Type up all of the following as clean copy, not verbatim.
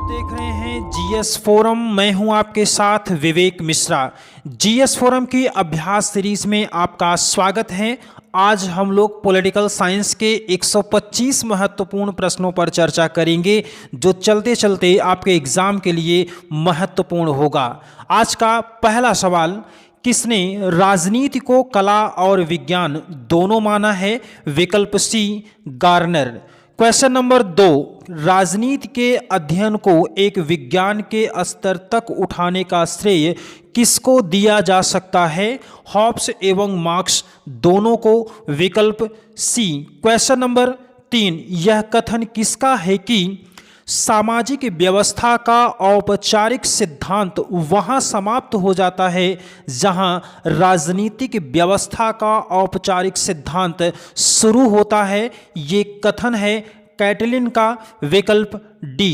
देख रहे हैं जीएस फोरम। मैं हूं आपके साथ विवेक मिश्रा। जीएस फोरम की अभ्यास सीरीज में आपका स्वागत है। आज हम लोग पॉलिटिकल साइंस के 125 महत्वपूर्ण प्रश्नों पर चर्चा करेंगे जो चलते चलते आपके एग्जाम के लिए महत्वपूर्ण होगा। आज का पहला सवाल, किसने राजनीति को कला और विज्ञान दोनों माना है? विकल्प सी, गार्नर। क्वेश्चन नंबर 2, राजनीति के अध्ययन को एक विज्ञान के स्तर तक उठाने का श्रेय किसको दिया जा सकता है? हॉब्स एवं मार्क्स दोनों को। विकल्प सी। क्वेश्चन नंबर 3, यह कथन किसका है कि सामाजिक व्यवस्था का औपचारिक सिद्धांत वहां समाप्त हो जाता है जहां राजनीतिक व्यवस्था का औपचारिक सिद्धांत शुरू होता है? ये कथन है कैटलिन का। विकल्प डी।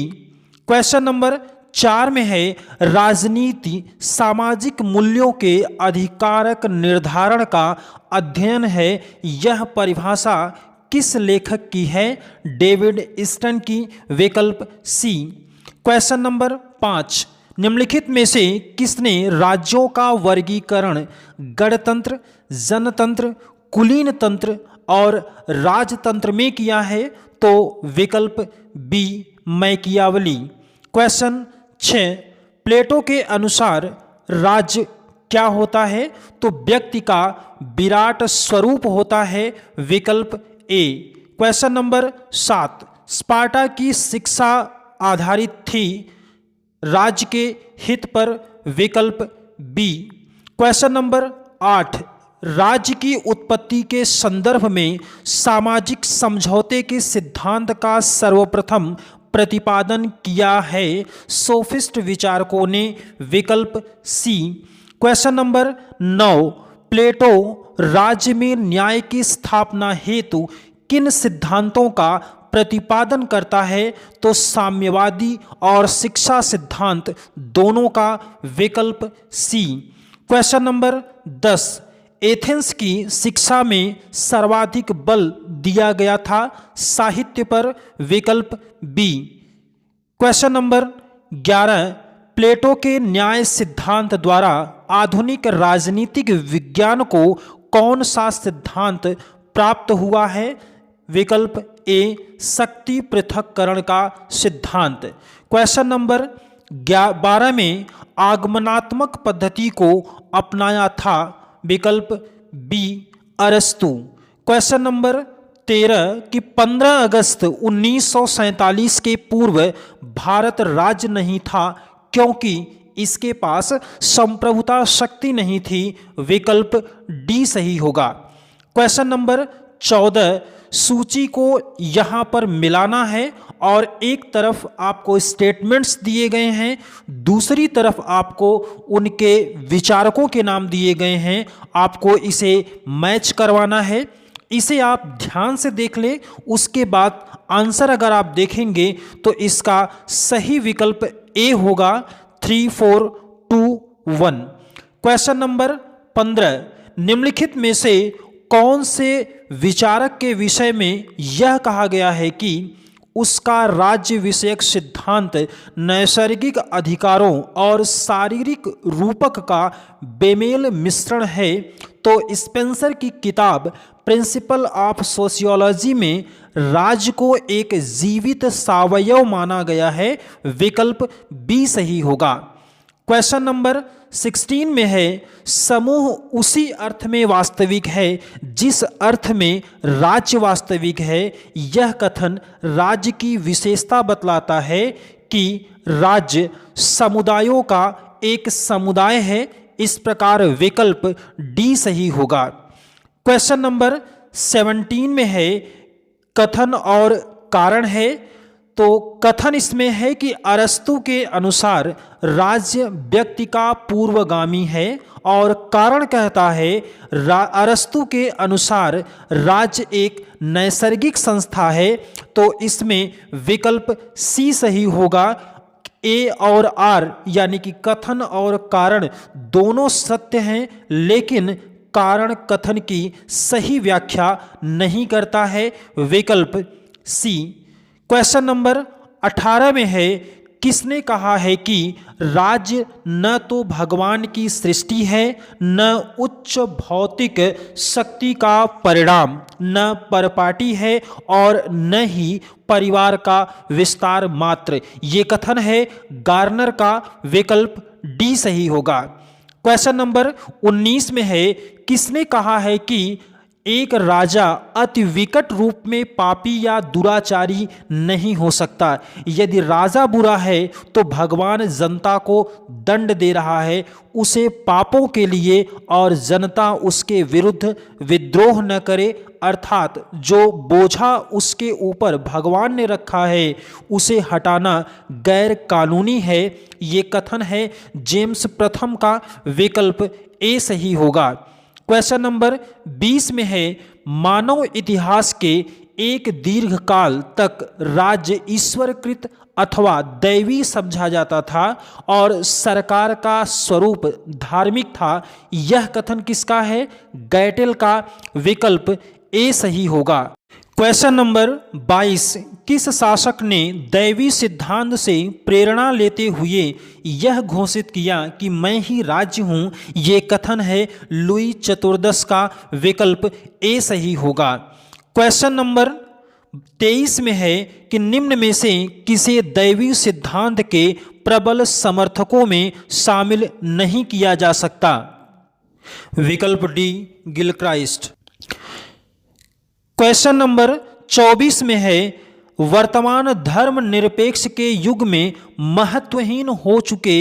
क्वेश्चन नंबर 4 में है, राजनीति सामाजिक मूल्यों के अधिकारक निर्धारण का अध्ययन है। यह परिभाषा किस लेखक की है? डेविड ईस्टन की। विकल्प सी। क्वेश्चन नंबर 5, निम्नलिखित में से किसने राज्यों का वर्गीकरण गणतंत्र, जनतंत्र, कुलीन तंत्र और राजतंत्र में किया है? तो विकल्प बी, मैकियावली। क्वेश्चन 6, प्लेटो के अनुसार राज्य क्या होता है? तो व्यक्ति का विराट स्वरूप होता है। विकल्प ए। क्वेश्चन नंबर 7, स्पार्टा की शिक्षा आधारित थी राज्य के हित पर। विकल्प बी। क्वेश्चन नंबर 8, राज्य की उत्पत्ति के संदर्भ में सामाजिक समझौते के सिद्धांत का सर्वप्रथम प्रतिपादन किया है सोफिस्ट विचारकों ने। विकल्प सी। क्वेश्चन नंबर 9, प्लेटो राज्य में न्याय की स्थापना हेतु किन सिद्धांतों का प्रतिपादन करता है? तो साम्यवादी और शिक्षा सिद्धांत दोनों का। विकल्प सी। क्वेश्चन नंबर 10, एथेंस की शिक्षा में सर्वाधिक बल दिया गया था साहित्य पर। विकल्प बी। क्वेश्चन नंबर 11, प्लेटो के न्याय सिद्धांत द्वारा आधुनिक राजनीतिक विज्ञान को कौन सा सिद्धांत प्राप्त हुआ है? विकल्प ए, शक्ति पृथक्करण का सिद्धांत। क्वेश्चन नंबर 12 में आगमनात्मक पद्धति को अपनाया था। विकल्प बी, अरस्तु। क्वेश्चन नंबर 13 कि 15 अगस्त 1947 के पूर्व भारत राज्य नहीं था क्योंकि इसके पास संप्रभुता शक्ति नहीं थी। विकल्प डी सही होगा। क्वेश्चन नंबर 14, सूची को यहाँ पर मिलाना है और एक तरफ आपको स्टेटमेंट्स दिए गए हैं, दूसरी तरफ आपको उनके विचारकों के नाम दिए गए हैं। आपको इसे मैच करवाना है। इसे आप ध्यान से देख लें, उसके बाद आंसर अगर आप देखेंगे तो इसका सही विकल्प ए होगा। 3, 4, 2, 1। क्वेश्चन नंबर 15, निम्नलिखित में से कौन से विचारक के विषय में यह कहा गया है कि उसका राज्य विषयक सिद्धांत नैसर्गिक अधिकारों और शारीरिक रूपक का बेमेल मिश्रण है? तो स्पेंसर की किताब प्रिंसिपल ऑफ सोशियोलॉजी में राज्य को एक जीवित सावयव माना गया है। विकल्प बी सही होगा। क्वेश्चन नंबर 16 में है, समूह उसी अर्थ में वास्तविक है जिस अर्थ में राज्य वास्तविक है। यह कथन राज्य की विशेषता बतलाता है कि राज्य समुदायों का एक समुदाय है। इस प्रकार विकल्प डी सही होगा। क्वेश्चन नंबर 17 में है, कथन और कारण है। तो कथन इसमें है कि अरस्तु के अनुसार राज्य व्यक्ति का पूर्वगामी है और कारण कहता है अरस्तु के अनुसार राज्य एक नैसर्गिक संस्था है। तो इसमें विकल्प सी सही होगा। ए और आर यानी कि कथन और कारण दोनों सत्य हैं, लेकिन कारण कथन की सही व्याख्या नहीं करता है। विकल्प सी। क्वेश्चन नंबर 18 में है, किसने कहा है कि राज्य न तो भगवान की सृष्टि है, न उच्च भौतिक शक्ति का परिणाम, न परपाटी है और न ही परिवार का विस्तार मात्र। ये कथन है गार्नर का, विकल्प डी सही होगा। क्वेश्चन नंबर 19 में है, किसने कहा है कि एक राजा अति विकट रूप में पापी या दुराचारी नहीं हो सकता। यदि राजा बुरा है तो भगवान जनता को दंड दे रहा है उसे पापों के लिए, और जनता उसके विरुद्ध विद्रोह न करे, अर्थात जो बोझा उसके ऊपर भगवान ने रखा है उसे हटाना गैर कानूनी है। ये कथन है जेम्स प्रथम का, विकल्प ए सही होगा। क्वेश्चन नंबर 20 में है, मानव इतिहास के एक दीर्घ काल तक राज्य ईश्वरकृत अथवा दैवी समझा जाता था और सरकार का स्वरूप धार्मिक था। यह कथन किसका है? गैटेल का, विकल्प ए सही होगा। क्वेश्चन नंबर 22, किस शासक ने दैवी सिद्धांत से प्रेरणा लेते हुए यह घोषित किया कि मैं ही राज्य हूं? ये कथन है लुई चतुर्दश का, विकल्प ए सही होगा। क्वेश्चन नंबर 23 में है कि निम्न में से किसे दैवी सिद्धांत के प्रबल समर्थकों में शामिल नहीं किया जा सकता? विकल्प डी गिलक्राइस्ट। क्वेश्चन नंबर 24 में है, वर्तमान धर्मनिरपेक्ष के युग में महत्वहीन हो चुके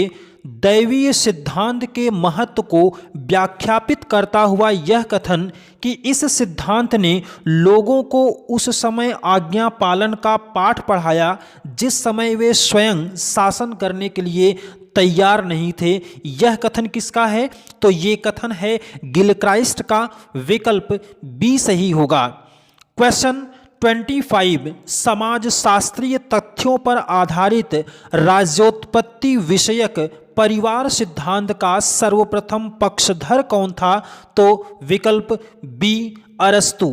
दैवीय सिद्धांत के महत्व को व्याख्यापित करता हुआ यह कथन कि इस सिद्धांत ने लोगों को उस समय आज्ञा पालन का पाठ पढ़ाया जिस समय वे स्वयं शासन करने के लिए तैयार नहीं थे। यह कथन किसका है? तो ये कथन है गिलक्राइस्ट का, विकल्प बी सही होगा। क्वेश्चन 25, समाज शास्त्रीय तथ्यों पर आधारित राज्योत्पत्ति विषयक परिवार सिद्धांत का सर्वप्रथम पक्षधर कौन था? तो विकल्प बी अरस्तु।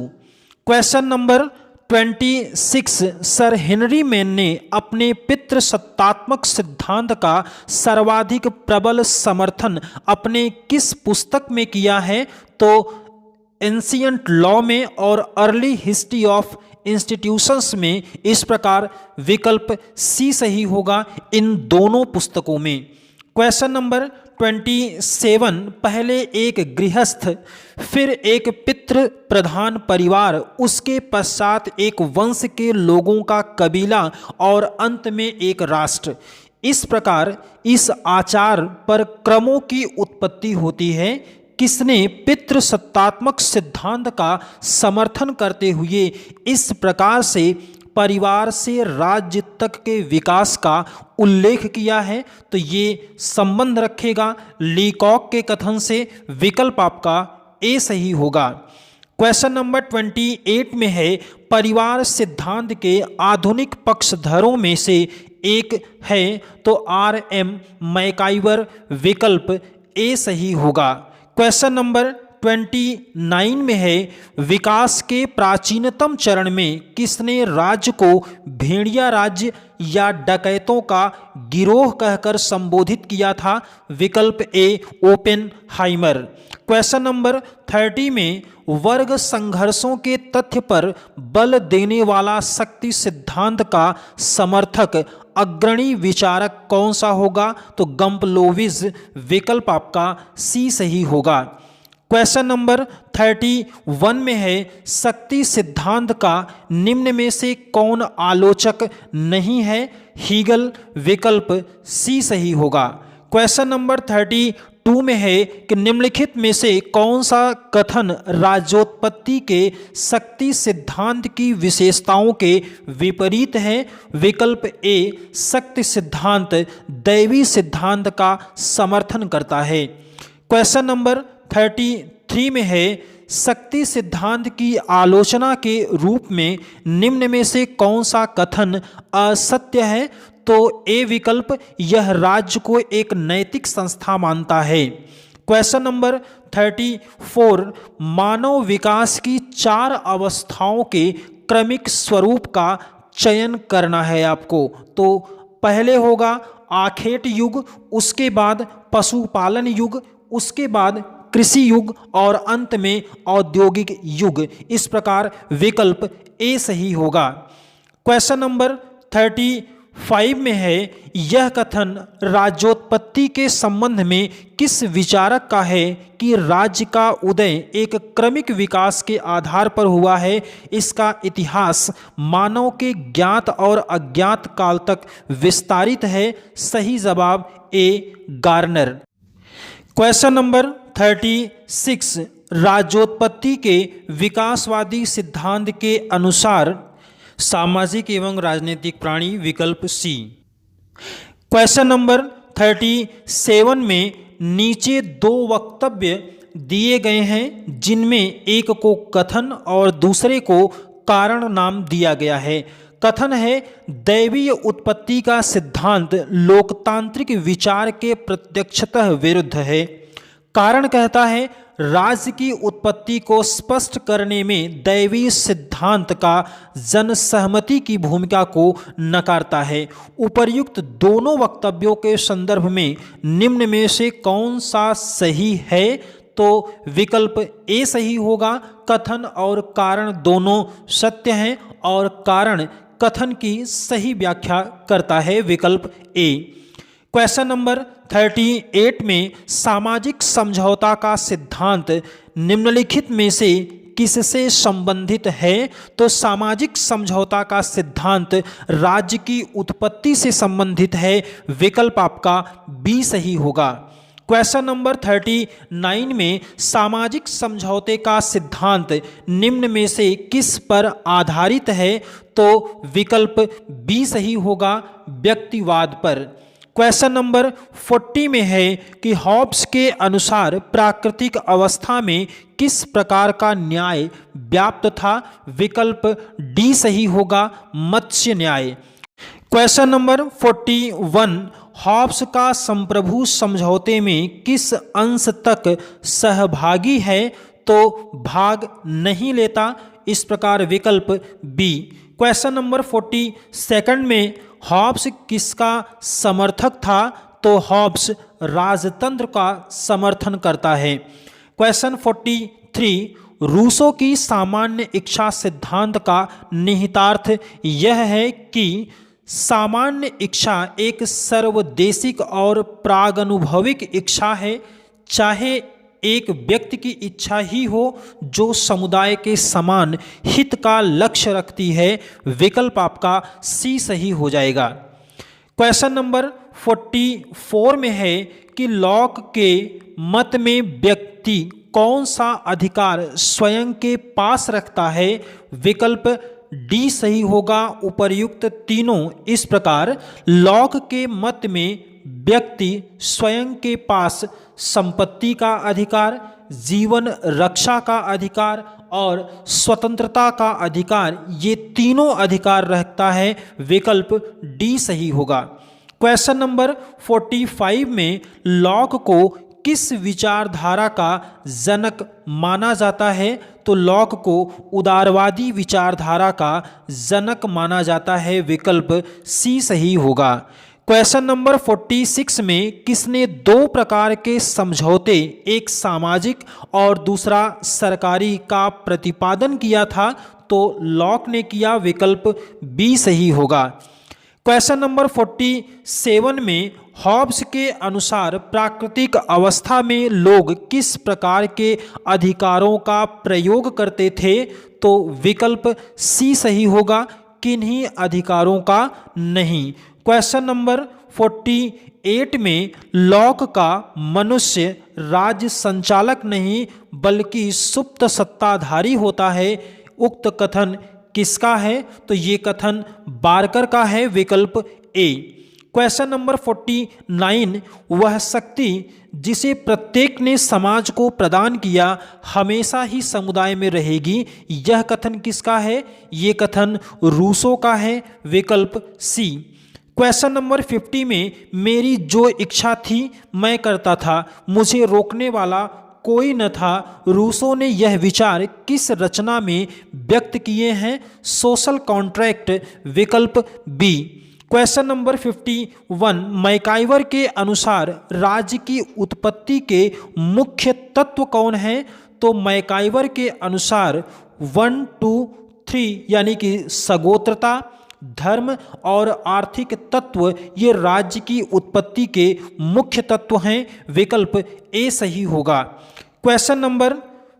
Question number 26, sir Henry man ने अपने पितृसत्तात्मक सिद्धांत का सर्वाधिक प्रबल समर्थन अपने किस पुस्तक में किया है? तो एंशियंट लॉ में और अर्ली हिस्ट्री ऑफ इंस्टीट्यूशंस में। इस प्रकार विकल्प सी सही होगा इन दोनों पुस्तकों में। क्वेश्चन नंबर 27, पहले एक गृहस्थ, फिर एक पितृ प्रधान परिवार, उसके पश्चात एक वंश के लोगों का कबीला और अंत में एक राष्ट्र। इस प्रकार इस आचार पर क्रमों की उत्पत्ति होती है। किसने पितृसत्तात्मक सिद्धांत का समर्थन करते हुए इस प्रकार से परिवार से राज्य तक के विकास का उल्लेख किया है? तो ये संबंध रखेगा लीकॉक के कथन से, विकल्प आपका ए सही होगा। क्वेश्चन नंबर 28 में है, परिवार सिद्धांत के आधुनिक पक्षधरों में से एक है तो आर.एम. मैकाइवर, विकल्प ए सही होगा। क्वेश्चन नंबर 29 में है, विकास के प्राचीनतम चरण में किसने राज्य को भेड़िया राज्य या डकैतों का गिरोह कहकर संबोधित किया था? विकल्प ए ओपेनहाइमर। क्वेश्चन नंबर 30 में वर्ग संघर्षों के तथ्य पर बल देने वाला शक्ति सिद्धांत का समर्थक अग्रणी विचारक कौन सा होगा? तो गम्पलोविज, विकल्प आपका सी सही होगा। क्वेश्चन नंबर 31 में है, शक्ति सिद्धांत का निम्न में से कौन आलोचक नहीं है? हीगल, विकल्प सी सही होगा। क्वेश्चन नंबर 32 में है कि निम्नलिखित में से कौन सा कथन राज्योत्पत्ति के शक्ति सिद्धांत की विशेषताओं के विपरीत है? विकल्प ए शक्ति सिद्धांत दैवी सिद्धांत का समर्थन करता है। क्वेश्चन नंबर 33 में है, शक्ति सिद्धांत की आलोचना के रूप में निम्न में से कौन सा कथन असत्य है? तो ए विकल्प, यह राज्य को एक नैतिक संस्था मानता है। क्वेश्चन नंबर 34, मानव विकास की 4 अवस्थाओं के क्रमिक स्वरूप का चयन करना है आपको। तो पहले होगा आखेट युग, उसके बाद पशुपालन युग, उसके बाद कृषि युग और अंत में औद्योगिक युग। इस प्रकार विकल्प ए सही होगा। क्वेश्चन नंबर 35 में है, यह कथन राज्योत्पत्ति के संबंध में किस विचारक का है कि राज्य का उदय एक क्रमिक विकास के आधार पर हुआ है। इसका इतिहास मानव के ज्ञात और अज्ञात काल तक विस्तारित है। सही जवाब ए गार्नर। क्वेश्चन नंबर 36, राज्योत्पत्ति के विकासवादी सिद्धांत के अनुसार सामाजिक एवं राजनीतिक प्राणी, विकल्प सी। क्वेश्चन नंबर 37 में नीचे दो वक्तव्य दिए गए हैं, जिनमें एक को कथन और दूसरे को कारण नाम दिया गया है। कथन है, दैवीय उत्पत्ति का सिद्धांत लोकतांत्रिक विचार के प्रत्यक्षतः विरुद्ध है। कारण कहता है, राज्य की उत्पत्ति को स्पष्ट करने में दैवीय सिद्धांत का जनसहमति की भूमिका को नकारता है। उपर्युक्त दोनों वक्तव्यों के संदर्भ में निम्न में से कौन सा सही है? तो विकल्प ए सही होगा। कथन और कारण दोनों सत्य हैं और कारण कथन की सही व्याख्या करता है, विकल्प ए। क्वेश्चन नंबर 38 में सामाजिक समझौता का सिद्धांत निम्नलिखित में से किससे संबंधित है? तो सामाजिक समझौता का सिद्धांत राज्य की उत्पत्ति से संबंधित है, विकल्प आपका बी सही होगा। क्वेश्चन नंबर 39 में सामाजिक समझौते का सिद्धांत निम्न में से किस पर आधारित है? तो विकल्प बी सही होगा, व्यक्तिवाद पर। क्वेश्चन नंबर 40 में है कि हॉब्स के अनुसार प्राकृतिक अवस्था में किस प्रकार का न्याय व्याप्त था? विकल्प डी सही होगा, मत्स्य न्याय। क्वेश्चन नंबर 41, हॉब्स का संप्रभु समझौते में किस अंश तक सहभागी है? तो भाग नहीं लेता, इस प्रकार विकल्प बी। क्वेश्चन नंबर 42 में हॉब्स किसका समर्थक था? तो हॉब्स राजतंत्र का समर्थन करता है। क्वेश्चन 43, रूसो की सामान्य इच्छा सिद्धांत का निहितार्थ यह है कि सामान्य इच्छा एक सर्वदेशिक और प्रागनुभविक इच्छा है, चाहे एक व्यक्ति की इच्छा ही हो जो समुदाय के समान हित का लक्ष्य रखती है, विकल्प आपका सी सही हो जाएगा। क्वेश्चन नंबर 44 में है कि लॉक के मत में व्यक्ति कौन सा अधिकार स्वयं के पास रखता है? विकल्प डी सही होगा, उपर्युक्त तीनों। इस प्रकार लॉक के मत में व्यक्ति स्वयं के पास संपत्ति का अधिकार, जीवन रक्षा का अधिकार और स्वतंत्रता का अधिकार, ये तीनों अधिकार रखता है, विकल्प डी सही होगा। क्वेश्चन नंबर 45 में लॉक को किस विचारधारा का जनक माना जाता है? तो लॉक को उदारवादी विचारधारा का जनक माना जाता है, विकल्प सी सही होगा। क्वेश्चन नंबर 46 में किसने दो प्रकार के समझौते, एक सामाजिक और दूसरा सरकारी, का प्रतिपादन किया था? तो लॉक ने किया, विकल्प बी सही होगा। क्वेश्चन नंबर 47 में हॉब्स के अनुसार प्राकृतिक अवस्था में लोग किस प्रकार के अधिकारों का प्रयोग करते थे? तो विकल्प सी सही होगा, किन्हीं अधिकारों का नहीं। क्वेश्चन नंबर 48 में लॉक का मनुष्य राज्य संचालक नहीं बल्कि सुप्त सत्ताधारी होता है, उक्त कथन किसका है? तो ये कथन बारकर का है, विकल्प ए। क्वेश्चन नंबर 49, वह शक्ति जिसे प्रत्येक ने समाज को प्रदान किया हमेशा ही समुदाय में रहेगी, यह कथन किसका है? ये कथन रूसो का है, विकल्प सी। क्वेश्चन नंबर 50 में मेरी जो इच्छा थी मैं करता था, मुझे रोकने वाला कोई न था, रूसो ने यह विचार किस रचना में व्यक्त किए हैं? सोशल कॉन्ट्रैक्ट, विकल्प बी। क्वेश्चन नंबर 51, मैकाइवर के अनुसार राज्य की उत्पत्ति के मुख्य तत्व कौन है? तो मैकाइवर के अनुसार 1, 2, 3 यानी कि सगोत्रता, धर्म और आर्थिक तत्व ये राज्य की उत्पत्ति के मुख्य तत्व हैं। विकल्प ए सही होगा। क्वेश्चन नंबर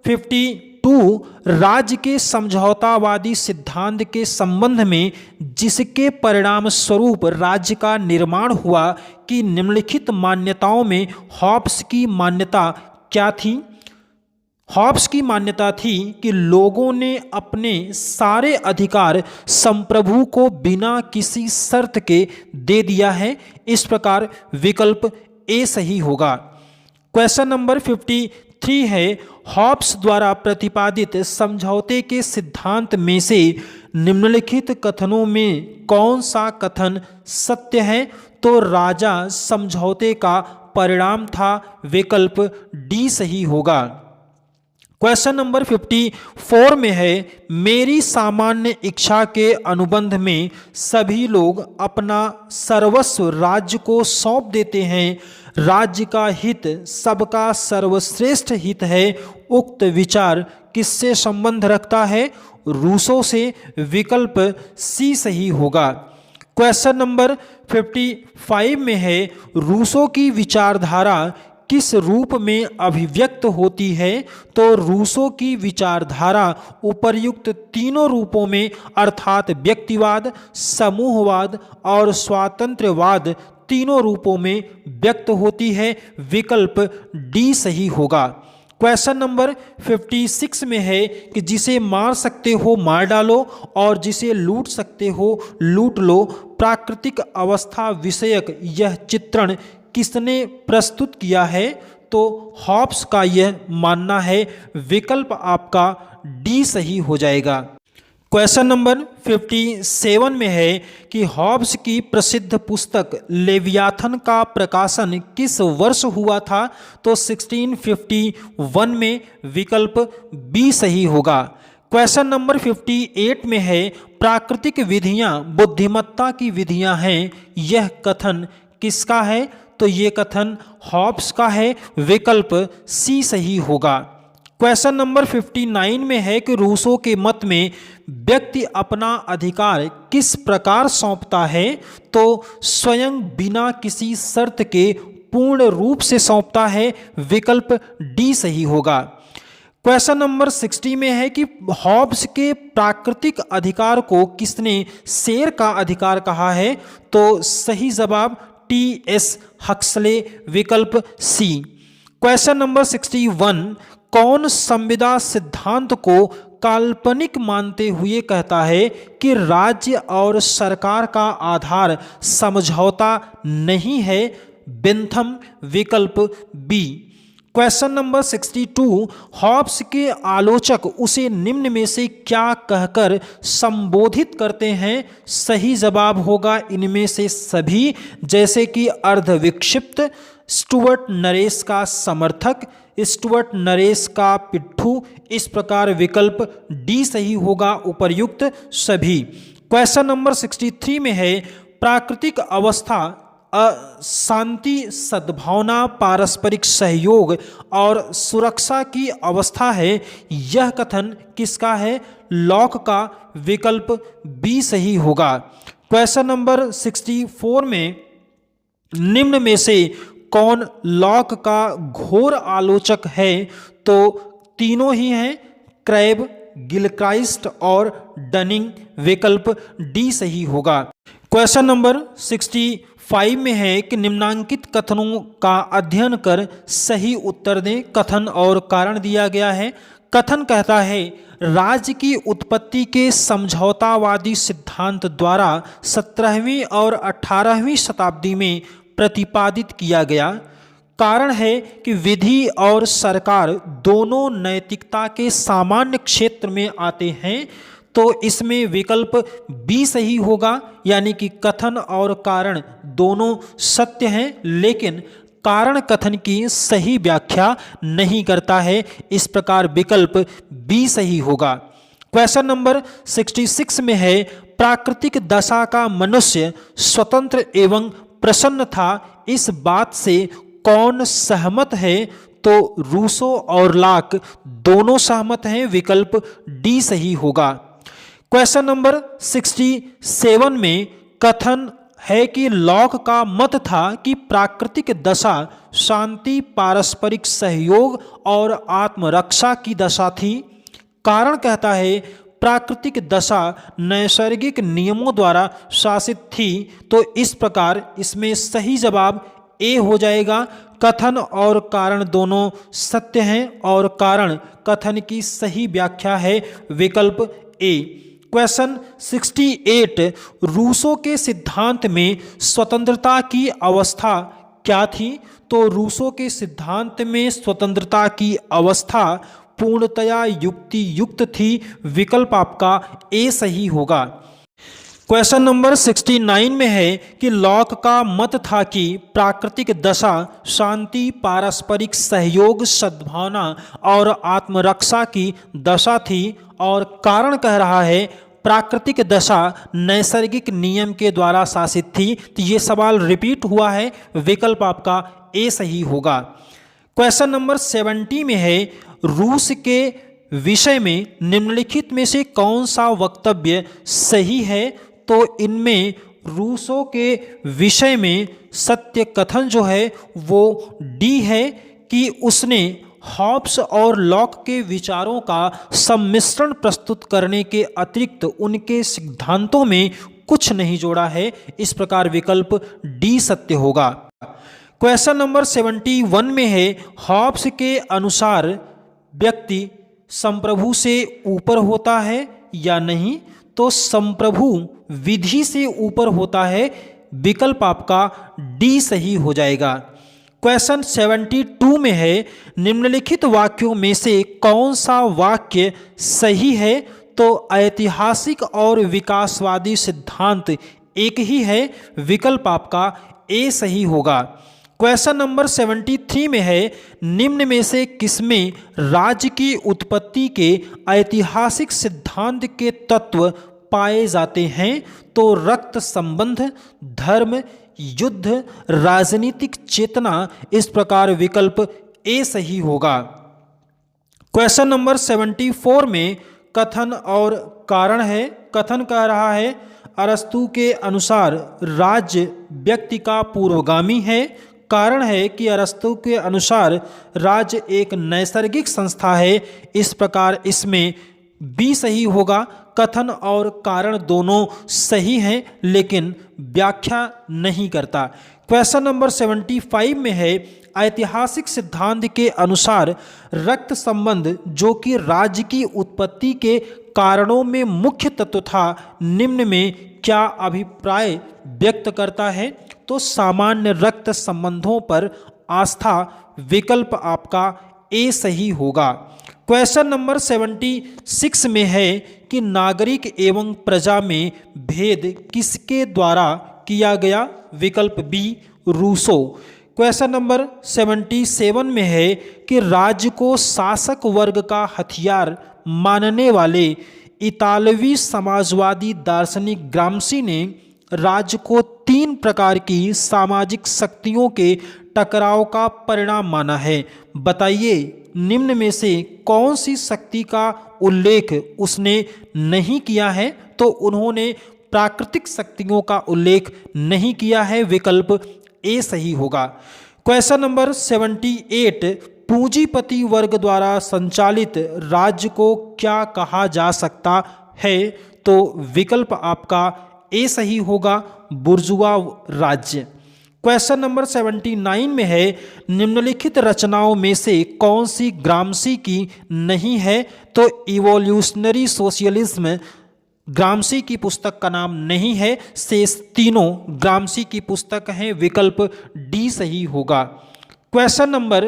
52, राज्य के समझौतावादी सिद्धांत के संबंध में जिसके परिणाम स्वरूप राज्य का निर्माण हुआ कि निम्नलिखित मान्यताओं में हॉब्स की मान्यता क्या थी? हॉब्स की मान्यता थी कि लोगों ने अपने सारे अधिकार संप्रभु को बिना किसी शर्त के दे दिया है। इस प्रकार विकल्प ए सही होगा। क्वेश्चन नंबर 53 है, हॉब्स द्वारा प्रतिपादित समझौते के सिद्धांत में से निम्नलिखित कथनों में कौन सा कथन सत्य है? तो राजा समझौते का परिणाम था। विकल्प डी सही होगा। क्वेश्चन नंबर 54 में है, मेरी सामान्य इच्छा के अनुबंध में सभी लोग अपना सर्वस्व राज्य को सौंप देते हैं। राज्य का हित सबका सर्वश्रेष्ठ हित है। उक्त विचार किससे संबंध रखता है? रूसो से। विकल्प सी सही होगा। क्वेश्चन नंबर 55 में है, रूसो की विचारधारा किस रूप में अभिव्यक्त होती है? तो रूसो की विचारधारा उपर्युक्त तीनों रूपों में अर्थात व्यक्तिवाद, समूहवाद और स्वातंत्र्यवाद तीनों रूपों में व्यक्त होती है। विकल्प डी सही होगा। क्वेश्चन नंबर 56 में है कि जिसे मार सकते हो मार डालो और जिसे लूट सकते हो लूट लो। प्राकृतिक अवस्था विषयक यह चित्रण किसने प्रस्तुत किया है? तो हॉब्स का यह मानना है। विकल्प आपका डी सही हो जाएगा। क्वेश्चन नंबर 57 में है कि हॉब्स की प्रसिद्ध पुस्तक लेवियाथन का प्रकाशन किस वर्ष हुआ था? तो 1651 में। विकल्प बी सही होगा। क्वेश्चन नंबर 58 में है, प्राकृतिक विधियां बुद्धिमत्ता की विधियां हैं। यह कथन किसका है? तो ये कथन हॉब्स का है। विकल्प सी सही होगा। क्वेश्चन नंबर 59 में है कि रूसो के मत में व्यक्ति अपना अधिकार किस प्रकार सौंपता है? तो स्वयं बिना किसी शर्त के पूर्ण रूप से सौंपता है। विकल्प डी सही होगा। क्वेश्चन नंबर 60 में है कि हॉब्स के प्राकृतिक अधिकार को किसने शेर का अधिकार कहा है? तो सही जवाब टी.एस. हक्सले। विकल्प सी। क्वेश्चन नंबर 61, कौन संविदा सिद्धांत को काल्पनिक मानते हुए कहता है कि राज्य और सरकार का आधार समझौता नहीं है? बेंथम। विकल्प बी। क्वेश्चन नंबर 62, हॉब्स के आलोचक उसे निम्न में से क्या कहकर संबोधित करते हैं? सही जवाब होगा इनमें से सभी, जैसे कि अर्धविक्षिप्त, स्टुअर्ट नरेश का समर्थक, स्टुअर्ट नरेश का पिट्ठू। इस प्रकार विकल्प डी सही होगा, उपर्युक्त सभी। क्वेश्चन नंबर 63 में है, प्राकृतिक अवस्था शांति, सद्भावना, पारस्परिक सहयोग और सुरक्षा की अवस्था है। यह कथन किसका है? लॉक का। विकल्प बी सही होगा। क्वेश्चन नंबर 64 में निम्न में से कौन लॉक का घोर आलोचक है? तो तीनों ही हैं, क्रैब, गिलक्राइस्ट और डनिंग। विकल्प डी सही होगा। क्वेश्चन नंबर 65 में है कि निम्नांकित कथनों का अध्ययन कर सही उत्तर दें। कथन और कारण दिया गया है। कथन कहता है, राज्य की उत्पत्ति के समझौतावादी सिद्धांत द्वारा 17वीं और 18वीं शताब्दी में प्रतिपादित किया गया। कारण है कि विधि और सरकार दोनों नैतिकता के सामान्य क्षेत्र में आते हैं। तो इसमें विकल्प बी सही होगा, यानी कि कथन और कारण दोनों सत्य हैं, लेकिन कारण कथन की सही व्याख्या नहीं करता है। इस प्रकार विकल्प बी सही होगा। क्वेश्चन नंबर 66 में है, प्राकृतिक दशा का मनुष्य स्वतंत्र एवं प्रसन्न था, इस बात से कौन सहमत है? तो रूसो और लॉक दोनों सहमत हैं, विकल्प डी सही होगा। क्वेश्चन नंबर 67 में कथन है कि लॉक का मत था कि प्राकृतिक दशा शांति, पारस्परिक सहयोग और आत्मरक्षा की दशा थी। कारण कहता है प्राकृतिक दशा नैसर्गिक नियमों द्वारा शासित थी, तो इस प्रकार इसमें सही जवाब ए हो जाएगा। कथन और कारण दोनों सत्य हैं और कारण कथन की सही व्याख्या है, विकल्प ए। क्वेश्चन 68 रूसो के सिद्धांत में स्वतंत्रता की अवस्था क्या थी? तो रूसो के सिद्धांत में स्वतंत्रता की अवस्था पूर्णतया युक्ति युक्त थी, विकल्प आपका ए सही होगा। क्वेश्चन नंबर 69 में है कि लॉक का मत था कि प्राकृतिक दशा शांति, पारस्परिक सहयोग, सद्भावना और आत्मरक्षा की दशा थी और कारण कह रहा है प्राकृतिक दशा नैसर्गिक नियम के द्वारा शासित थी। तो ये सवाल रिपीट हुआ है, विकल्प आपका ए सही होगा। क्वेश्चन नंबर 70 में है रूस के विषय में निम्नलिखित में से कौन सा वक्तव्य सही है? तो इनमें रूसों के विषय में सत्य कथन जो है वो डी है कि उसने हॉब्स और लॉक के विचारों का सम्मिश्रण प्रस्तुत करने के अतिरिक्त उनके सिद्धांतों में कुछ नहीं जोड़ा है, इस प्रकार विकल्प डी सत्य होगा। क्वेश्चन नंबर 71 में है हॉब्स के अनुसार व्यक्ति संप्रभु से ऊपर होता है या नहीं? तो संप्रभु विधि से ऊपर होता है, विकल्प आपका डी सही हो जाएगा। क्वेश्चन 72 में है निम्नलिखित वाक्यों में से कौन सा वाक्य सही है? तो ऐतिहासिक और विकासवादी सिद्धांत एक ही है, विकल्प आपका ए सही होगा। क्वेश्चन नंबर 73 में है निम्न में से किसमें राज्य की उत्पत्ति के ऐतिहासिक सिद्धांत के तत्व पाए जाते हैं? तो रक्त संबंध, धर्म, युद्ध, राजनीतिक चेतना, इस प्रकार विकल्प ए सही होगा। क्वेश्चन नंबर 74 में कथन और कारण है। कथन कह रहा है अरस्तु के अनुसार राज्य व्यक्ति का पूर्वगामी है। कारण है कि अरस्तु के अनुसार राज्य एक नैसर्गिक संस्था है, इस प्रकार इसमें बी सही होगा। कथन और कारण दोनों सही हैं लेकिन व्याख्या नहीं करता। क्वेश्चन नंबर 75 में है ऐतिहासिक सिद्धांत के अनुसार रक्त संबंध जो कि राज्य की उत्पत्ति के कारणों में मुख्य तत्व था, निम्न में क्या अभिप्राय व्यक्त करता है? तो सामान्य रक्त संबंधों पर आस्था, विकल्प आपका ए सही होगा। क्वेश्चन नंबर 76 में है कि नागरिक एवं प्रजा में भेद किसके द्वारा किया गया? विकल्प बी रूसो। क्वेश्चन नंबर 77 में है कि राज्य को शासक वर्ग का हथियार मानने वाले इतालवी समाजवादी दार्शनिक ग्राम्शी ने राज्य को 3 प्रकार की सामाजिक शक्तियों के टकराव का परिणाम माना है। बताइए निम्न में से कौन सी शक्ति का उल्लेख उसने नहीं किया है? तो उन्होंने प्राकृतिक शक्तियों का उल्लेख नहीं किया है, विकल्प ए सही होगा। क्वेश्चन नंबर 78 पूंजीपति वर्ग द्वारा संचालित राज्य को क्या कहा जा सकता है? तो विकल्प आपका ए सही होगा, बुर्जुआ राज्य। क्वेश्चन नंबर 79 में है निम्नलिखित रचनाओं में से कौन सी ग्राम्शी की नहीं है? तो इवोल्यूशनरी सोशलिज्म ग्राम्शी की पुस्तक का नाम नहीं है, शेष तीनों ग्राम्शी की पुस्तक हैं, विकल्प डी सही होगा। क्वेश्चन नंबर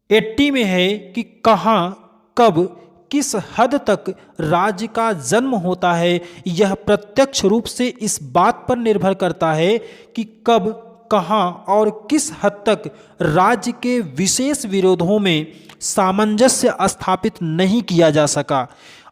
80 में है कि कहाँ, कब, किस हद तक राज्य का जन्म होता है? यह प्रत्यक्ष रूप से इस बात पर निर्भर करता है कि कब, कहाँ और किस हद तक राज्य के विशेष विरोधों में सामंजस्य स्थापित नहीं किया जा सका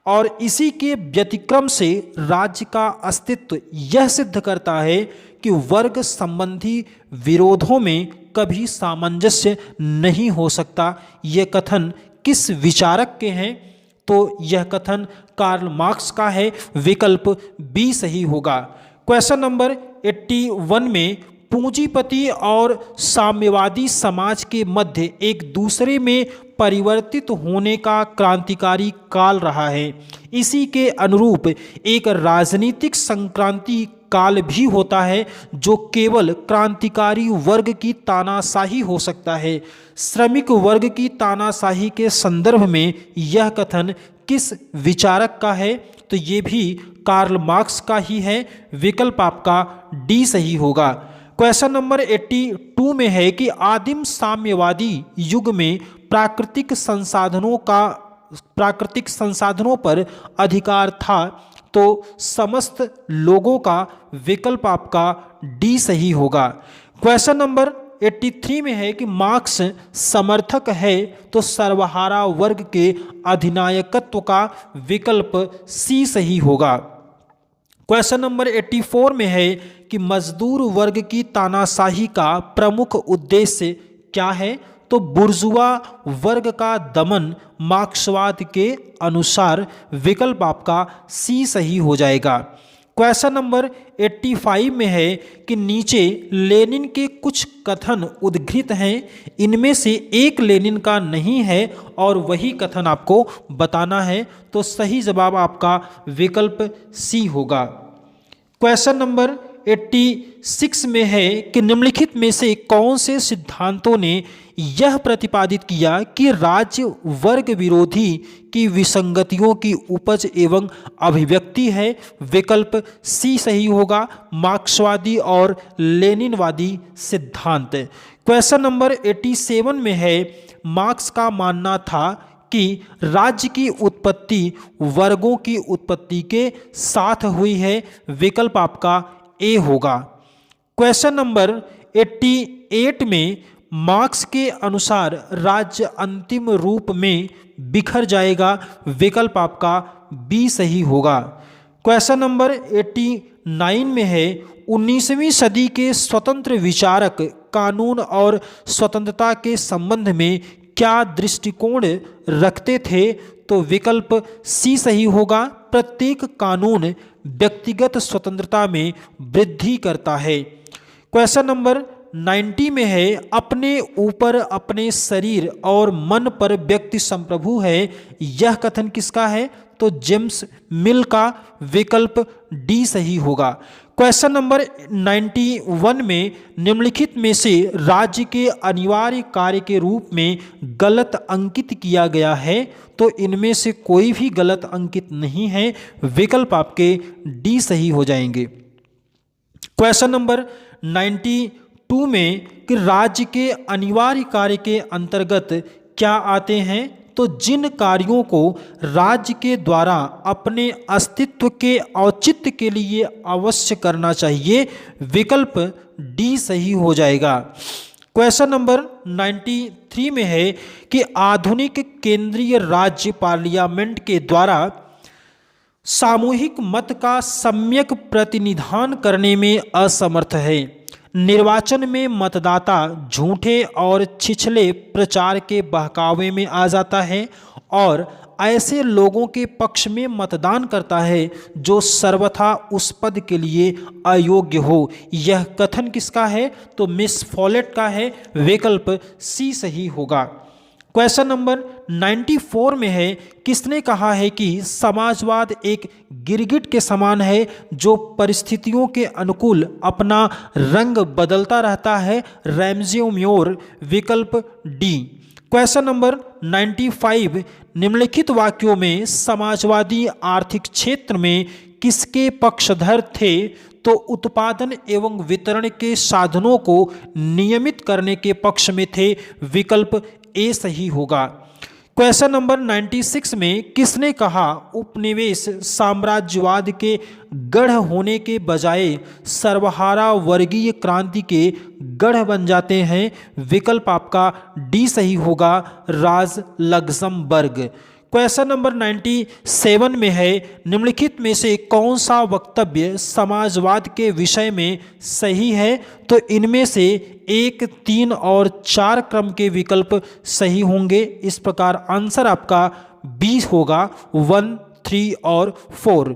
और इसी के व्यतिक्रम से राज्य का अस्तित्व यह सिद्ध करता है कि वर्ग संबंधी विरोधों में कभी सामंजस्य नहीं हो सकता। यह कथन किस विचारक के हैं? तो यह कथन कार्ल मार्क्स का है। विकल्प बी सही होगा। क्वेश्चन नंबर 81 में पूंजीपति और साम्यवादी समाज के मध्य एक दूसरे में परिवर्तित होने का क्रांतिकारी काल रहा है। इसी के अनुरूप एक राजनीतिक संक्रांति काल भी होता है जो केवल क्रांतिकारी वर्ग की तानाशाही हो सकता है। श्रमिक वर्ग की तानाशाही के संदर्भ में यह कथन किस विचारक का है? तो ये भी कार्ल मार्क्स का ही है। विकल्प आपका डी सही होगा। क्वेश्चन नंबर 82 में है कि आदिम साम्यवादी युग में प्राकृतिक संसाधनों पर अधिकार था तो समस्त लोगों का। विकल्प आपका डी सही होगा। क्वेश्चन नंबर 83 में है कि मार्क्स समर्थक है तो सर्वहारा वर्ग के अधिनायकत्व का। विकल्प सी सही होगा। क्वेश्चन नंबर 84 में है कि मजदूर वर्ग की तानाशाही का प्रमुख उद्देश्य क्या है? तो बुर्जुआ वर्ग का दमन मार्क्सवाद के अनुसार। विकल्प आपका सी सही हो जाएगा। क्वेश्चन नंबर 85 में है कि नीचे लेनिन के कुछ कथन उद्धृत हैं, इनमें से एक लेनिन का नहीं है और वही कथन आपको बताना है। तो सही जवाब आपका विकल्प सी होगा। क्वेश्चन नंबर 86 में है कि निम्नलिखित में से कौन से सिद्धांतों ने यह प्रतिपादित किया कि राज्य वर्ग विरोधी की विसंगतियों की उपज एवं अभिव्यक्ति है? विकल्प सी सही होगा। मार्क्सवादी और लेनिनवादी सिद्धांत। क्वेश्चन नंबर 87 में है मार्क्स का मानना था कि राज्य की उत्पत्ति वर्गों की उत्पत्ति के साथ हुई है। विकल्प आपका ए होगा। क्वेश्चन नंबर 88 में मार्क्स के अनुसार राज्य अंतिम रूप में बिखर जाएगा। विकल्प आपका बी सही होगा। क्वेश्चन नंबर 89 में है 19वीं सदी के स्वतंत्र विचारक कानून और स्वतंत्रता के संबंध में क्या दृष्टिकोण रखते थे? तो विकल्प सी सही होगा। प्रत्येक कानून व्यक्तिगत स्वतंत्रता में वृद्धि करता है। क्वेश्चन नंबर 90 में है अपने ऊपर अपने शरीर और मन पर व्यक्ति संप्रभु है। यह कथन किसका है? तो जेम्स मिल का। विकल्प डी सही होगा। क्वेश्चन नंबर 91 में निम्नलिखित में से राज्य के अनिवार्य कार्य के रूप में गलत अंकित किया गया है? तो इनमें से कोई भी गलत अंकित नहीं है। विकल्प आपके डी सही हो जाएंगे। क्वेश्चन नंबर 92 में कि राज्य के अनिवार्य कार्य के अंतर्गत क्या आते हैं? तो जिन कार्यों को राज्य के द्वारा अपने अस्तित्व के औचित्य के लिए अवश्य करना चाहिए। विकल्प डी सही हो जाएगा। क्वेश्चन नंबर 93 में है कि आधुनिक केंद्रीय राज्य पार्लियामेंट के द्वारा सामूहिक मत का सम्यक प्रतिनिधान करने में असमर्थ है। निर्वाचन में मतदाता झूठे और छिछले प्रचार के बहकावे में आ जाता है और ऐसे लोगों के पक्ष में मतदान करता है जो सर्वथा उस पद के लिए अयोग्य हो। यह कथन किसका है? तो मिस फॉलेट का है। विकल्प सी सही होगा। क्वेश्चन नंबर 94 में है किसने कहा है कि समाजवाद एक गिरगिट के समान है जो परिस्थितियों के अनुकूल अपना रंग बदलता रहता है? रैमज़े म्योर। विकल्प डी। क्वेश्चन नंबर 95 निम्नलिखित वाक्यों में समाजवादी आर्थिक क्षेत्र में किसके पक्षधर थे? तो उत्पादन एवं वितरण के साधनों को नियमित करने के पक्ष में थे। विकल्प ए सही होगा। क्वेश्चन नंबर 96 में किसने कहा उपनिवेश साम्राज्यवाद के गढ़ होने के बजाय सर्वहारा वर्गीय क्रांति के गढ़ बन जाते हैं? विकल्प आपका डी सही होगा। राज लग्जमबर्ग। क्वेश्चन नंबर 97 में है, निम्नलिखित में से कौन सा वक्तव्य समाजवाद के विषय में सही है? तो इनमें से 1, 3 और 4 क्रम के विकल्प सही होंगे। इस प्रकार आंसर आपका 20 होगा, 1, 3 और 4।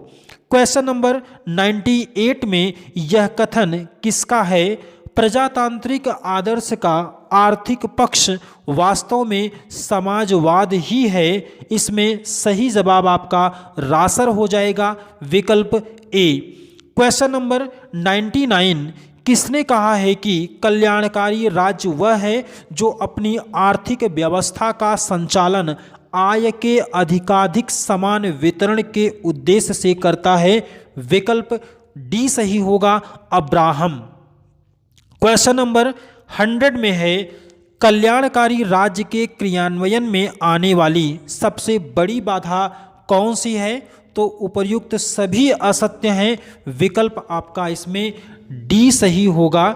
क्वेश्चन नंबर 98 में यह कथन किसका है? प्रजातांत्रिक आदर्श का आर्थिक पक्ष वास्तव में समाजवाद ही है। इसमें सही जवाब आपका रासर हो जाएगा, विकल्प ए। क्वेश्चन नंबर 99, किसने कहा है कि कल्याणकारी राज्य वह है जो अपनी आर्थिक व्यवस्था का संचालन आय के अधिकाधिक समान वितरण के उद्देश्य से करता है? विकल्प डी सही होगा, अब्राहम। क्वेश्चन नंबर 100 में है, कल्याणकारी राज्य के क्रियान्वयन में आने वाली सबसे बड़ी बाधा कौन सी है? तो उपर्युक्त सभी असत्य हैं, विकल्प आपका इसमें डी सही होगा।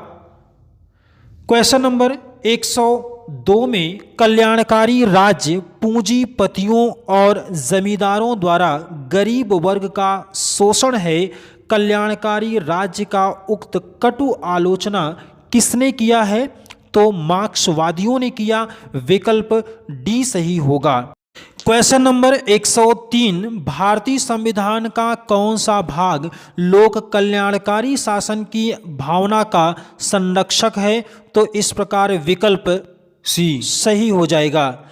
क्वेश्चन नंबर 102 में, कल्याणकारी राज्य पूंजीपतियों और जमींदारों द्वारा गरीब वर्ग का शोषण है। कल्याणकारी राज्य का उक्त कटु आलोचना किसने किया है? तो मार्क्सवादियों ने किया, विकल्प डी सही होगा। क्वेश्चन नंबर 103, भारतीय संविधान का कौन सा भाग लोक कल्याणकारी शासन की भावना का संरक्षक है? तो इस प्रकार विकल्प सी सही हो जाएगा।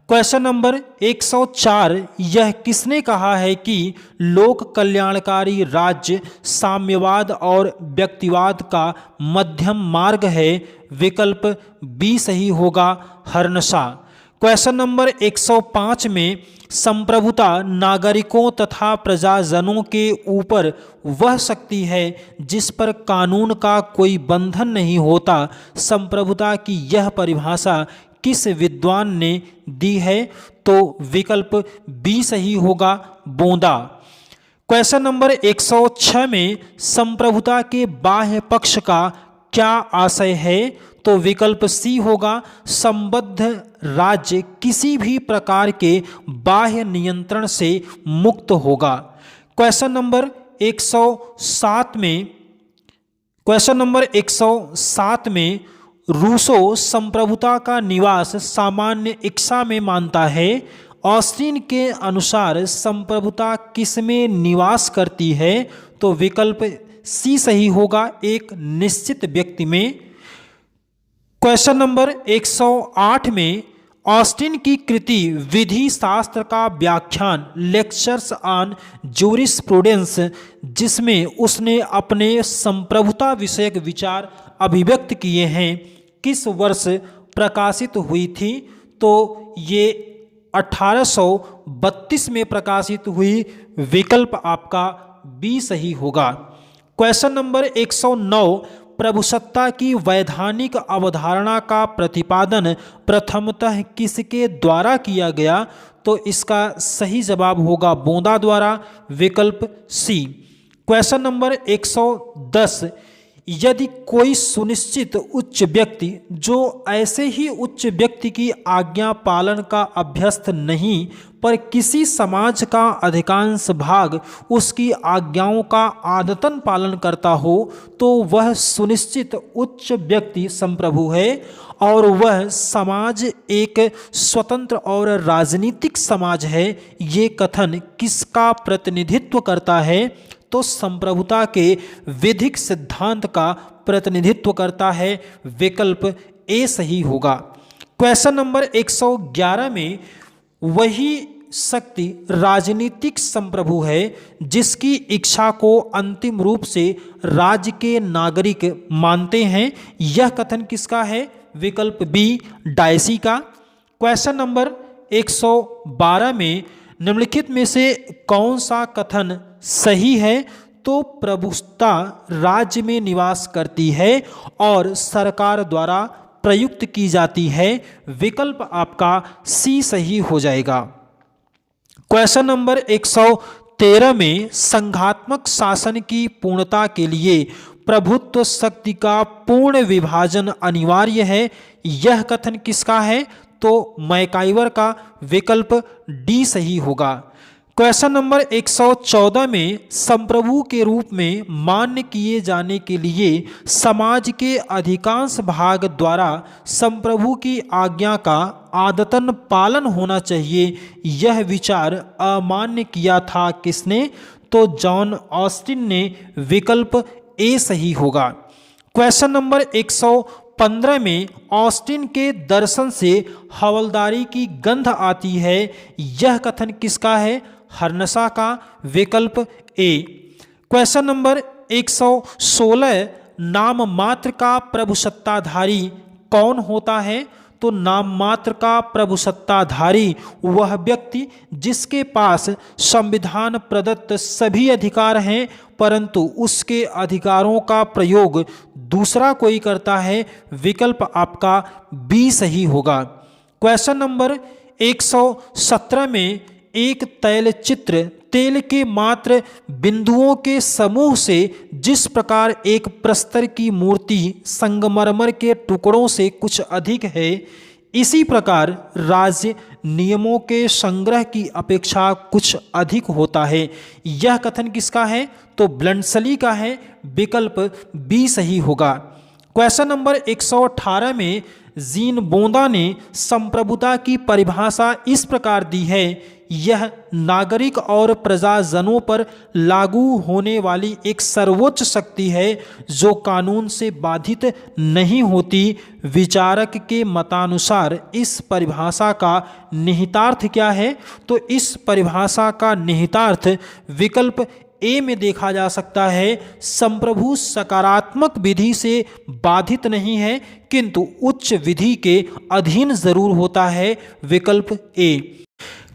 क्वेश्चन नंबर 104, यह किसने कहा है कि लोक कल्याणकारी राज्य साम्यवाद और व्यक्तिवाद का मध्यम मार्ग है? विकल्प बी सही होगा, हर्नशा। क्वेश्चन नंबर 105 में, संप्रभुता नागरिकों तथा प्रजाजनों के ऊपर वह शक्ति है जिस पर कानून का कोई बंधन नहीं होता। संप्रभुता की यह परिभाषा किस विद्वान ने दी है? तो विकल्प बी सही होगा, बोंदा। क्वेश्चन नंबर 106 में, संप्रभुता के बाह्य पक्ष का क्या आशय है? तो विकल्प सी होगा, संबद्ध राज्य किसी भी प्रकार के बाह्य नियंत्रण से मुक्त होगा। क्वेश्चन नंबर 107 में, रूसो संप्रभुता का निवास सामान्य इच्छा में मानता है। ऑस्टिन के अनुसार संप्रभुता किसमें निवास करती है? तो विकल्प सी सही होगा, एक निश्चित व्यक्ति में। क्वेश्चन नंबर 108 में, ऑस्टिन की कृति विधि शास्त्र का व्याख्यान लेक्चर्स ऑन जूरिस्प्रूडेंस, जिसमें उसने अपने संप्रभुता विषयक विचार अभिव्यक्त किए हैं, किस वर्ष प्रकाशित हुई थी? तो ये 1832 में प्रकाशित हुई, विकल्प आपका बी सही होगा। क्वेश्चन नंबर 109, प्रभुसत्ता की वैधानिक अवधारणा का प्रतिपादन प्रथमतः किसके द्वारा किया गया? तो इसका सही जवाब होगा बोंदा द्वारा, विकल्प सी। क्वेश्चन नंबर 110, यदि कोई सुनिश्चित उच्च व्यक्ति जो ऐसे ही उच्च व्यक्ति की आज्ञा पालन का अभ्यस्त नहीं पर किसी समाज का अधिकांश भाग उसकी आज्ञाओं का आदतन पालन करता हो, तो वह सुनिश्चित उच्च व्यक्ति संप्रभु है और वह समाज एक स्वतंत्र और राजनीतिक समाज है। ये कथन किसका प्रतिनिधित्व करता है? तो संप्रभुता के विधिक सिद्धांत का प्रतिनिधित्व करता है, विकल्प ए सही होगा। क्वेश्चन नंबर 111 में, वही शक्ति राजनीतिक संप्रभु है जिसकी इच्छा को अंतिम रूप से राज्य के नागरिक मानते हैं। यह कथन किसका है? विकल्प बी डायसी का। क्वेश्चन नंबर 112 में, निम्नलिखित में से कौन सा कथन सही है? तो प्रभुसत्ता राज्य में निवास करती है और सरकार द्वारा प्रयुक्त की जाती है, विकल्प आपका सी सही हो जाएगा। क्वेश्चन नंबर 113 में, संघात्मक शासन की पूर्णता के लिए प्रभुत्व शक्ति का पूर्ण विभाजन अनिवार्य है। यह कथन किसका है? तो मैकाइवर का विकल्प डी सही होगा। क्वेश्चन नंबर 114 में संप्रभु के रूप में मान्य किए जाने के लिए समाज के अधिकांश भाग द्वारा संप्रभु की आज्ञा का आदतन पालन होना चाहिए, यह विचार अमान्य किया था किसने? तो जॉन ऑस्टिन ने। विकल्प ए सही होगा। क्वेश्चन नंबर 115 में ऑस्टिन के दर्शन से हवलदारी की गंध आती है, यह कथन किसका है? हर्नसा का। विकल्प ए। क्वेश्चन नंबर 116 नाम मात्र का प्रभुसत्ताधारी कौन होता है? तो नाम मात्र का प्रभुसत्ताधारी वह व्यक्ति जिसके पास संविधान प्रदत्त सभी अधिकार हैं परंतु उसके अधिकारों का प्रयोग दूसरा कोई करता है। विकल्प आपका बी सही होगा। क्वेश्चन नंबर 117 में एक तैलचित्र तेल के मात्र बिंदुओं के समूह से जिस प्रकार एक प्रस्तर की मूर्ति संगमरमर के टुकड़ों से कुछ अधिक है, इसी प्रकार राज्य नियमों के संग्रह की अपेक्षा कुछ अधिक होता है, यह कथन किसका है? तो ब्लंडसली का है। विकल्प बी सही होगा। क्वेश्चन नंबर 118 में जीन बोंदा ने संप्रभुता की परिभाषा इस प्रकार दी है, यह नागरिक और प्रजाजनों पर लागू होने वाली एक सर्वोच्च शक्ति है जो कानून से बाधित नहीं होती। विचारक के मतानुसार इस परिभाषा का निहितार्थ क्या है? तो इस परिभाषा का निहितार्थ विकल्प ए में देखा जा सकता है। संप्रभु सकारात्मक विधि से बाधित नहीं है किंतु उच्च विधि के अधीन जरूर होता है। विकल्प ए।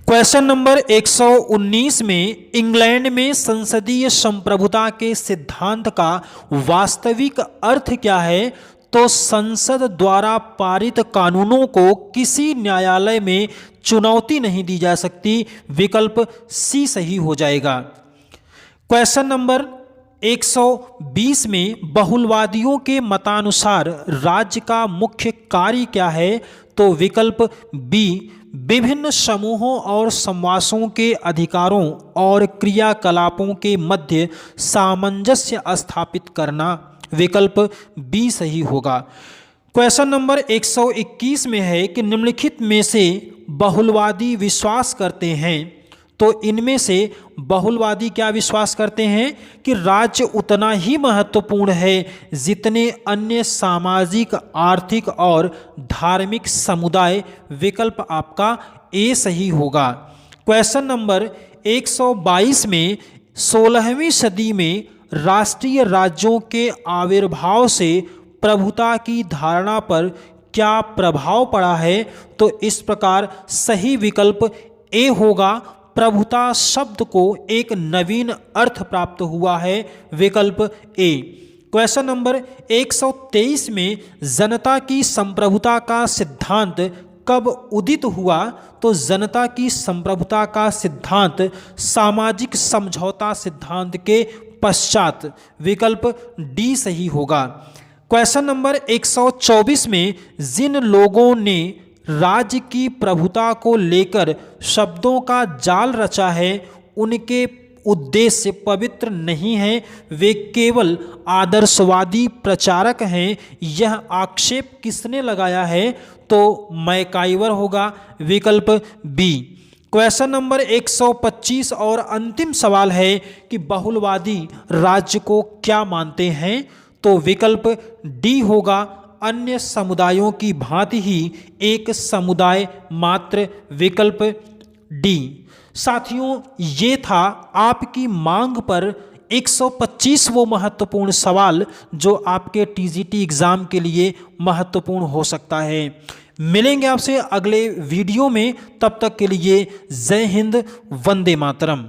क्वेश्चन नंबर 119 में इंग्लैंड में संसदीय संप्रभुता के सिद्धांत का वास्तविक अर्थ क्या है? तो संसद द्वारा पारित कानूनों को किसी न्यायालय में चुनौती नहीं दी जा सकती। विकल्प सी सही हो जाएगा। क्वेश्चन नंबर 120 में बहुलवादियों के मतानुसार राज्य का मुख्य कार्य क्या है? तो विकल्प बी विभिन्न समूहों और समासों के अधिकारों और क्रियाकलापों के मध्य सामंजस्य स्थापित करना। विकल्प बी सही होगा। क्वेश्चन नंबर 121 में है कि निम्नलिखित में से बहुलवादी विश्वास करते हैं, तो इनमें से बहुलवादी क्या विश्वास करते हैं कि राज्य उतना ही महत्वपूर्ण है जितने अन्य सामाजिक, आर्थिक और धार्मिक समुदाय। विकल्प आपका ए सही होगा। क्वेश्चन नंबर 122 में 16वीं सदी में राष्ट्रीय राज्यों के आविर्भाव से प्रभुता की धारणा पर क्या प्रभाव पड़ा है? तो इस प्रकार सही विकल्प ए होगा। प्रभुता शब्द को एक नवीन अर्थ प्राप्त हुआ है। विकल्प ए। क्वेश्चन नंबर 123 में जनता की संप्रभुता का सिद्धांत कब उदित हुआ? तो जनता की संप्रभुता का सिद्धांत सामाजिक समझौता सिद्धांत के पश्चात। विकल्प डी सही होगा। क्वेश्चन नंबर 124 में जिन लोगों ने राज्य की प्रभुता को लेकर शब्दों का जाल रचा है उनके उद्देश्य पवित्र नहीं हैं, वे केवल आदर्शवादी प्रचारक हैं। यह आक्षेप किसने लगाया है? तो मैकाइवर होगा। विकल्प बी। क्वेश्चन नंबर 125 और अंतिम सवाल है कि बहुलवादी राज्य को क्या मानते हैं? तो विकल्प डी होगा। अन्य समुदायों की भांति ही एक समुदाय मात्र। विकल्प डी। साथियों, ये था आपकी मांग पर 125 वो महत्वपूर्ण सवाल जो आपके टीजीटी एग्जाम के लिए महत्वपूर्ण हो सकता है। मिलेंगे आपसे अगले वीडियो में, तब तक के लिए जय हिंद, वंदे मातरम।